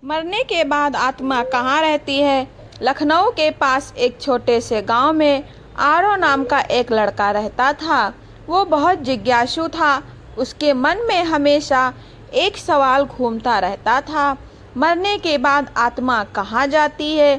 मरने के बाद आत्मा कहाँ रहती है? लखनऊ के पास एक छोटे से गांव में आरो नाम का एक लड़का रहता था। वो बहुत जिज्ञासु था। उसके मन में हमेशा एक सवाल घूमता रहता था, मरने के बाद आत्मा कहाँ जाती है?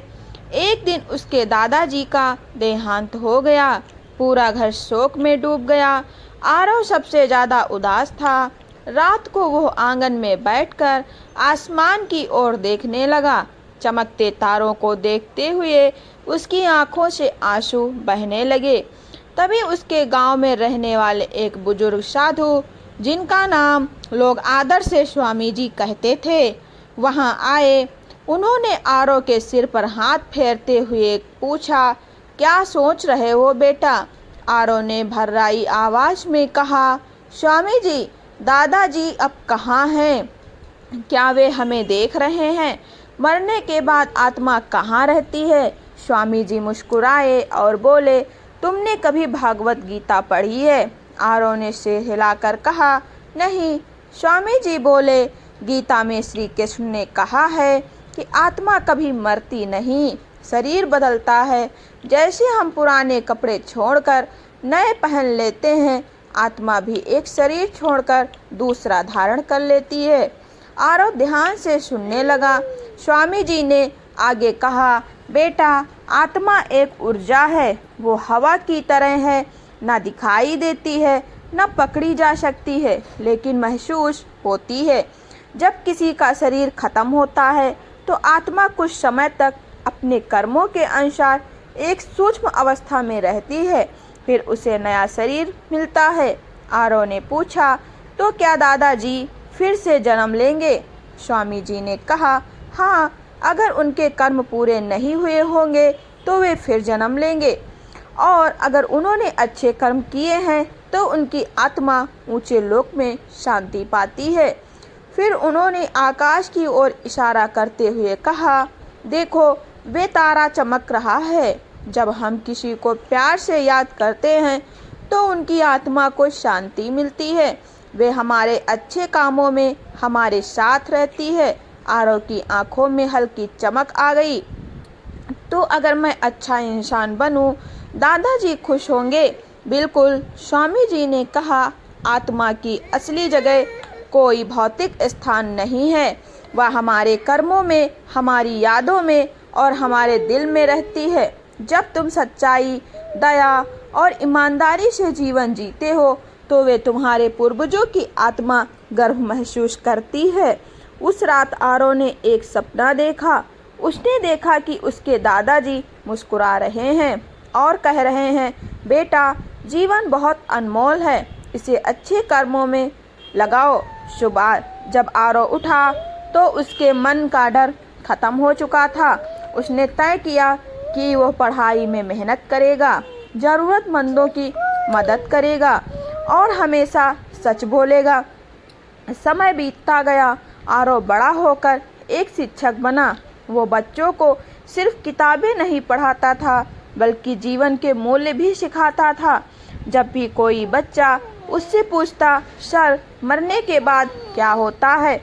एक दिन उसके दादाजी का देहांत हो गया। पूरा घर शोक में डूब गया। आरव सबसे ज़्यादा उदास था। रात को वो आंगन में बैठकर आसमान की ओर देखने लगा। चमकते तारों को देखते हुए उसकी आंखों से आंसू बहने लगे। तभी उसके गांव में रहने वाले एक बुजुर्ग साधु, जिनका नाम लोग आदर से स्वामी जी कहते थे, वहां आए। उन्होंने आरव के सिर पर हाथ फेरते हुए पूछा, क्या सोच रहे हो बेटा? आरव ने भर्राई आवाज में कहा, स्वामी जी, दादाजी अब कहाँ हैं? क्या वे हमें देख रहे हैं? मरने के बाद आत्मा कहाँ रहती है? स्वामी जी मुस्कुराए और बोले, तुमने कभी भागवत गीता पढ़ी है? आरव ने सिर हिलाकर कहा, नहीं। स्वामी जी बोले, गीता में श्री कृष्ण ने कहा है कि आत्मा कभी मरती नहीं, शरीर बदलता है। जैसे हम पुराने कपड़े छोड़कर नए पहन लेते हैं, आत्मा भी एक शरीर छोड़कर दूसरा धारण कर लेती है। आरव ध्यान से सुनने लगा। स्वामी जी ने आगे कहा, बेटा, आत्मा एक ऊर्जा है। वो हवा की तरह है, न दिखाई देती है, न पकड़ी जा सकती है, लेकिन महसूस होती है। जब किसी का शरीर खत्म होता है तो आत्मा कुछ समय तक अपने कर्मों के अनुसार एक सूक्ष्म अवस्था में रहती है, फिर उसे नया शरीर मिलता है। आरव ने पूछा, तो क्या दादाजी फिर से जन्म लेंगे? स्वामी जी ने कहा, हाँ, अगर उनके कर्म पूरे नहीं हुए होंगे तो वे फिर जन्म लेंगे, और अगर उन्होंने अच्छे कर्म किए हैं तो उनकी आत्मा ऊंचे लोक में शांति पाती है। फिर उन्होंने आकाश की ओर इशारा करते हुए कहा, देखो, वे तारा चमक रहा है। जब हम किसी को प्यार से याद करते हैं तो उनकी आत्मा को शांति मिलती है। वे हमारे अच्छे कामों में हमारे साथ रहती है। आरव की आंखों में हल्की चमक आ गई। तो अगर मैं अच्छा इंसान बनूं, दादाजी खुश होंगे। बिल्कुल, स्वामी जी ने कहा, आत्मा की असली जगह कोई भौतिक स्थान नहीं है। वह हमारे कर्मों में, हमारी यादों में और हमारे दिल में रहती है। जब तुम सच्चाई, दया और ईमानदारी से जीवन जीते हो तो वे तुम्हारे पूर्वजों की आत्मा गर्व महसूस करती है। उस रात आरव ने एक सपना देखा। उसने देखा कि उसके दादाजी मुस्कुरा रहे हैं और कह रहे हैं, बेटा, जीवन बहुत अनमोल है, इसे अच्छे कर्मों में लगाओ। सुबह जब आरव उठा तो उसके मन का डर खत्म हो चुका था। उसने तय किया कि वह पढ़ाई में मेहनत करेगा, जरूरतमंदों की मदद करेगा और हमेशा सच बोलेगा। समय बीतता गया। आरव बड़ा होकर एक शिक्षक बना। वो बच्चों को सिर्फ किताबें नहीं पढ़ाता था, बल्कि जीवन के मूल्य भी सिखाता था। जब भी कोई बच्चा उससे पूछता, सर, मरने के बाद क्या होता है,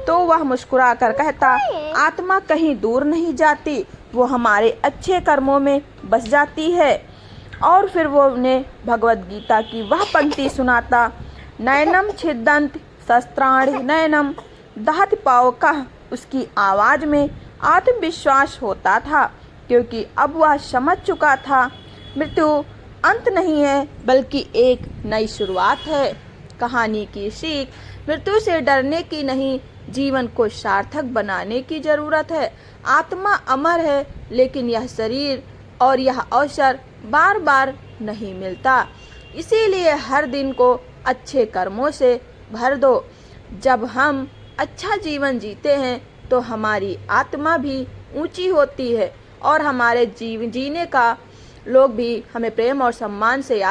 तो वह मुस्कुरा कर कहता, आत्मा कहीं दूर नहीं जाती, वो हमारे अच्छे कर्मों में बस जाती है। और फिर वो उन्हें भगवत गीता की वह पंक्ति सुनाता, नयनम छिदंत शस्त्राणि नयनम दहति पावकः। उसकी आवाज में आत्मविश्वास होता था, क्योंकि अब वह समझ चुका था, मृत्यु अंत नहीं है, बल्कि एक नई शुरुआत है। कहानी की सीख, मृत्यु से डरने की नहीं, जीवन को सार्थक बनाने की जरूरत है। आत्मा अमर है, लेकिन यह शरीर और यह अवसर बार बार नहीं मिलता। इसीलिए हर दिन को अच्छे कर्मों से भर दो। जब हम अच्छा जीवन जीते हैं तो हमारी आत्मा भी ऊंची होती है और हमारे जीने का लोग भी हमें प्रेम और सम्मान से याद